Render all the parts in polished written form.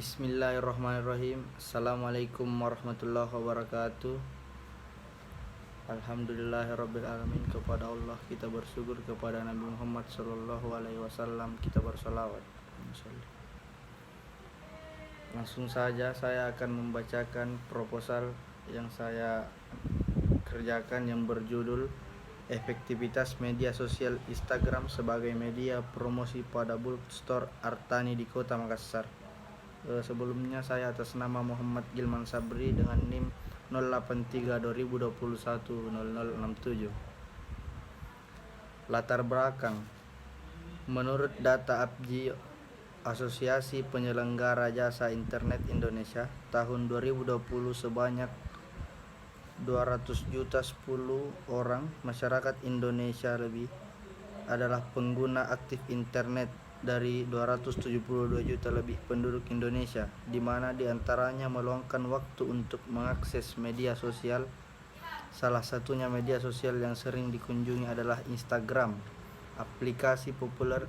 Bismillahirrahmanirrahim. Assalamualaikum warahmatullahi wabarakatuh. Alhamdulillahirrabbilalamin. Kepada Allah kita bersyukur, kepada Nabi Muhammad SAW kita bersalawat. Langsung saja saya akan membacakan proposal yang saya kerjakan yang berjudul Efektivitas Media Sosial Instagram sebagai Media Promosi pada Bulk Store Artani di Kota Makassar. Sebelumnya saya atas nama Muhammad Gilman Sabri dengan NIM 083/2021-0067. Latar belakang. Menurut data APJI, Asosiasi Penyelenggara Jasa Internet Indonesia, tahun 2020 sebanyak 200.010 orang masyarakat Indonesia lebih adalah pengguna aktif internet dari 272 juta lebih penduduk Indonesia, di mana diantaranya meluangkan waktu untuk mengakses media sosial. Salah satunya media sosial yang sering dikunjungi adalah Instagram. Aplikasi populer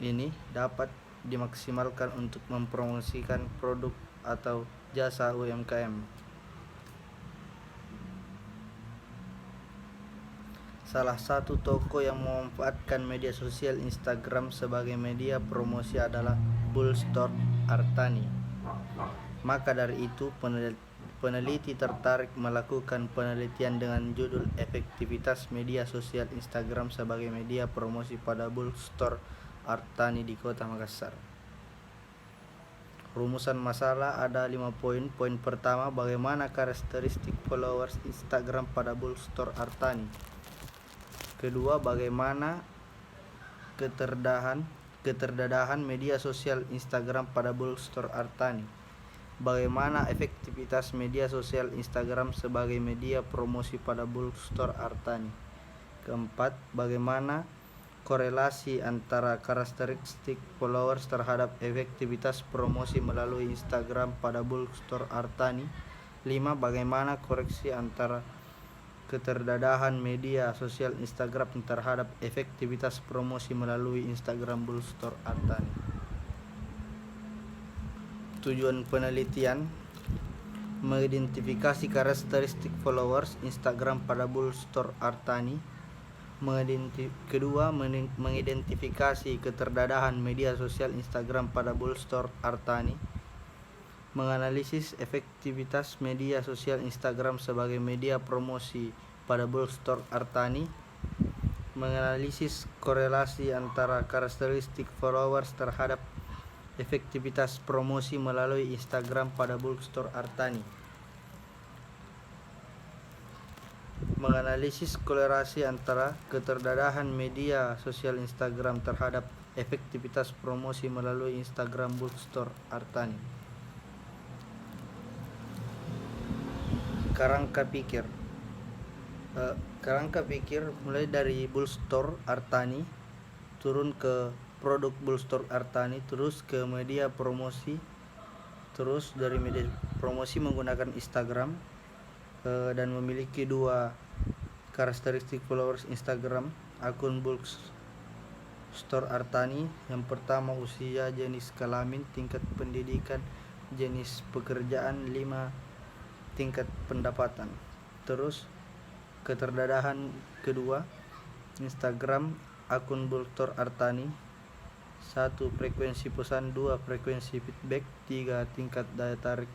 ini dapat dimaksimalkan untuk mempromosikan produk atau jasa UMKM. Salah satu toko yang memanfaatkan media sosial Instagram sebagai media promosi adalah Bulk Store Artani. Maka dari itu, peneliti tertarik melakukan penelitian dengan judul Efektivitas Media Sosial Instagram sebagai Media Promosi pada Bulk Store Artani di Kota Makassar. Rumusan masalah ada 5 poin. Poin pertama, bagaimana karakteristik followers Instagram pada Bulk Store Artani. Kedua, bagaimana keterdadahan media sosial Instagram pada Bulk Store Artani. Bagaimana efektivitas media sosial Instagram sebagai media promosi pada Bulk Store Artani. Keempat, bagaimana korelasi antara karakteristik followers terhadap efektivitas promosi melalui Instagram pada Bulk Store Artani. 5, bagaimana koreksi antara keterdadahan media sosial Instagram terhadap efektivitas promosi melalui Instagram Bulk Store Artani. Tujuan penelitian: mengidentifikasi karakteristik followers Instagram pada Bulk Store Artani. Kedua, mengidentifikasi keterdadahan media sosial Instagram pada Bulk Store Artani. Menganalisis efektivitas media sosial Instagram sebagai media promosi pada Bulk Store Artani. Menganalisis korelasi antara karakteristik followers terhadap efektivitas promosi melalui Instagram pada Bulk Store Artani. Menganalisis korelasi antara keterdadahan media sosial Instagram terhadap efektivitas promosi melalui Instagram Bulk Store Artani. Kerangka pikir mulai dari Bulk Store Artani, turun ke produk Bulk Store Artani, terus ke media promosi, terus dari media promosi menggunakan Instagram, dan memiliki dua karakteristik followers Instagram akun Bulk Store Artani. Yang pertama, usia, jenis kelamin, tingkat pendidikan, jenis pekerjaan, 5 tingkat pendapatan. Terus keterdadahan kedua Instagram akun Bulk Store Artani: 1 frekuensi pesan, 2 frekuensi feedback, 3 tingkat daya tarik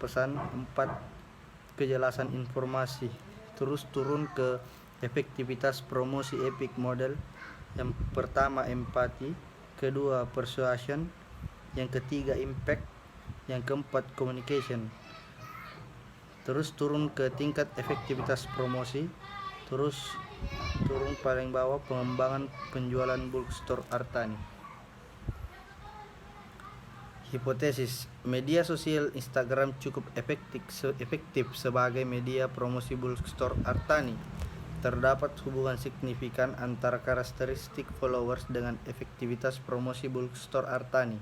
pesan, 4 kejelasan informasi. Terus turun ke efektivitas promosi epic model. Yang pertama empati, kedua persuasion, yang ketiga impact, yang keempat communication. Terus turun ke tingkat efektivitas promosi, terus turun paling bawah pengembangan penjualan Bulk Store Artani. Hipotesis: media sosial Instagram cukup efektif sebagai media promosi Bulk Store Artani. Terdapat hubungan signifikan antara karakteristik followers dengan efektivitas promosi Bulk Store Artani.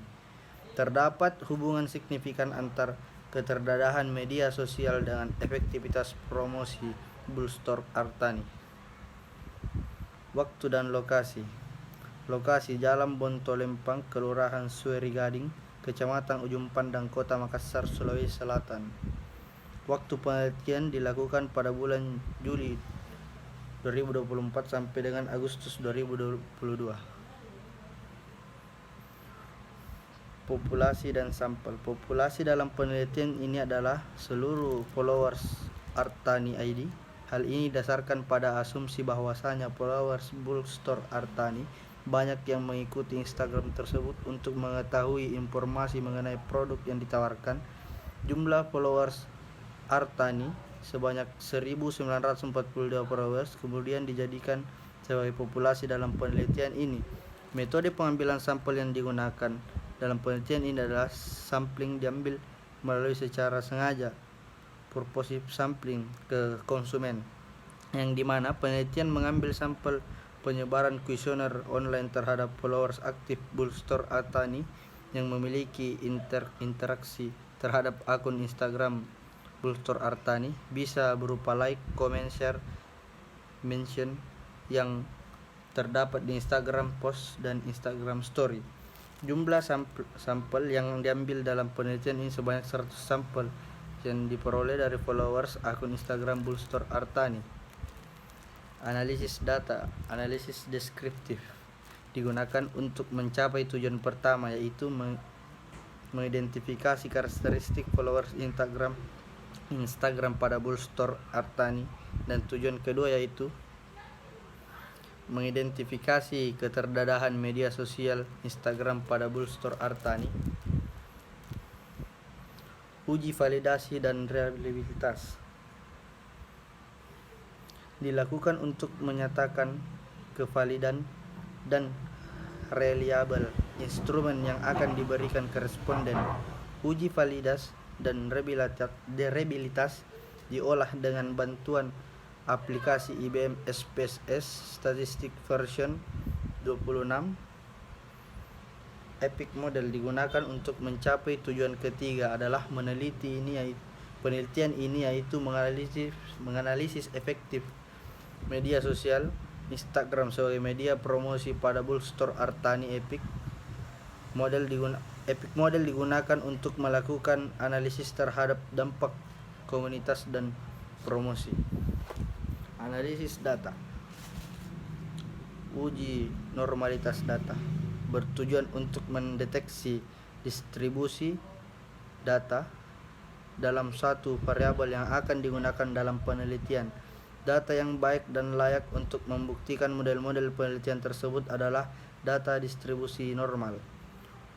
Terdapat hubungan signifikan antara keterdadahan media sosial dengan efektivitas promosi Bulk Store Artani. Waktu dan lokasi. Lokasi: Jalan Bontolempang, Kelurahan Sueri Gading, Kecamatan Ujung Pandang, Kota Makassar, Sulawesi Selatan. Waktu penelitian dilakukan pada bulan Juli 2024 sampai dengan Agustus 2022. Populasi dan sampel. Populasi dalam penelitian ini adalah seluruh followers Artani ID. Hal ini dasarkan pada asumsi bahwasanya followers Bookstore Artani banyak yang mengikuti Instagram tersebut untuk mengetahui informasi mengenai produk yang ditawarkan. Jumlah followers Artani sebanyak 1942 followers kemudian dijadikan sebagai populasi dalam penelitian ini. Metode pengambilan sampel yang digunakan dalam penelitian ini adalah sampling diambil melalui secara sengaja purposive sampling ke konsumen, yang dimana penelitian mengambil sampel penyebaran kuesioner online terhadap followers aktif Bookstore Artani yang memiliki interaksi terhadap akun Instagram Bookstore Artani, bisa berupa like, comment, share, mention yang terdapat di Instagram post dan Instagram story. Jumlah sampel yang diambil dalam penelitian ini sebanyak 100 sampel yang diperoleh dari followers akun Instagram Bookstore Artani. Analisis data, analisis deskriptif digunakan untuk mencapai tujuan pertama, yaitu mengidentifikasi karakteristik followers Instagram pada Bookstore Artani, dan tujuan kedua yaitu mengidentifikasi keterdadahan media sosial Instagram pada Bookstore Artani. Uji validasi dan reliabilitas dilakukan untuk menyatakan kevalidan dan reliable instrumen yang akan diberikan ke responden. Uji validas dan reliabilitas diolah dengan bantuan aplikasi IBM SPSS Statistik version 26. Epic Model digunakan untuk mencapai tujuan ketiga adalah penelitian ini yaitu menganalisis efektif media sosial Instagram sebagai media promosi pada Bookstore Artani. Epic Model digunakan untuk melakukan analisis terhadap dampak komunitas dan promosi. Analisis data. Uji normalitas data bertujuan untuk mendeteksi distribusi data dalam satu variabel yang akan digunakan dalam penelitian. Data yang baik dan layak untuk membuktikan model-model penelitian tersebut adalah data distribusi normal.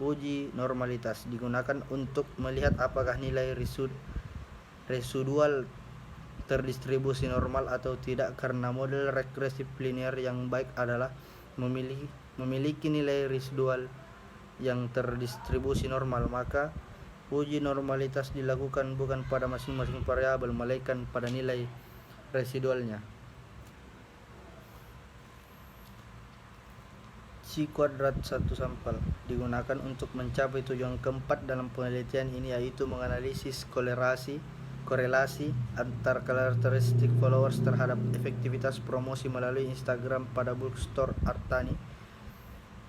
Uji normalitas digunakan untuk melihat apakah nilai residual terdistribusi normal atau tidak, karena model regresif linear yang baik adalah memiliki nilai residual yang terdistribusi normal. Maka uji normalitas dilakukan bukan pada masing-masing variabel melainkan pada nilai residualnya. C kuadrat satu sampel digunakan untuk mencapai tujuan keempat dalam penelitian ini, yaitu menganalisis korelasi antar karakteristik followers terhadap efektivitas promosi melalui Instagram pada Bookstore Artani.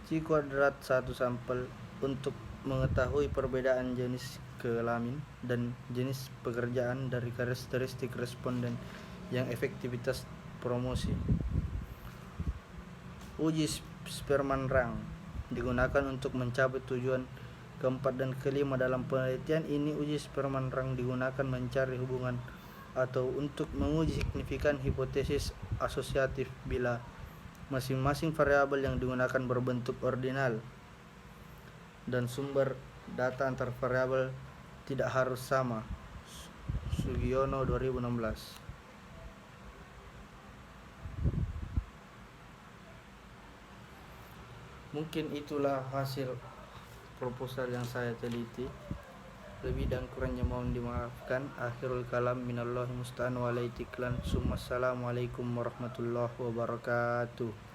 C kuadrat satu sampel untuk mengetahui perbedaan jenis kelamin dan jenis pekerjaan dari karakteristik responden yang efektivitas promosi. Uji Spearman Rank digunakan untuk mencapai tujuan keempat dan kelima dalam penelitian ini. Uji Spearman Rank digunakan mencari hubungan atau untuk menguji signifikan hipotesis asosiatif bila masing-masing variabel yang digunakan berbentuk ordinal dan sumber data antar variabel tidak harus sama. Sugiono 2016. Mungkin itulah hasil proposal yang saya teliti. Lebih dan kurangnya mohon dimaafkan. Akhirul kalam minallahi musta'an wa alaihi tiklan. Assalamualaikum warahmatullahi wabarakatuh.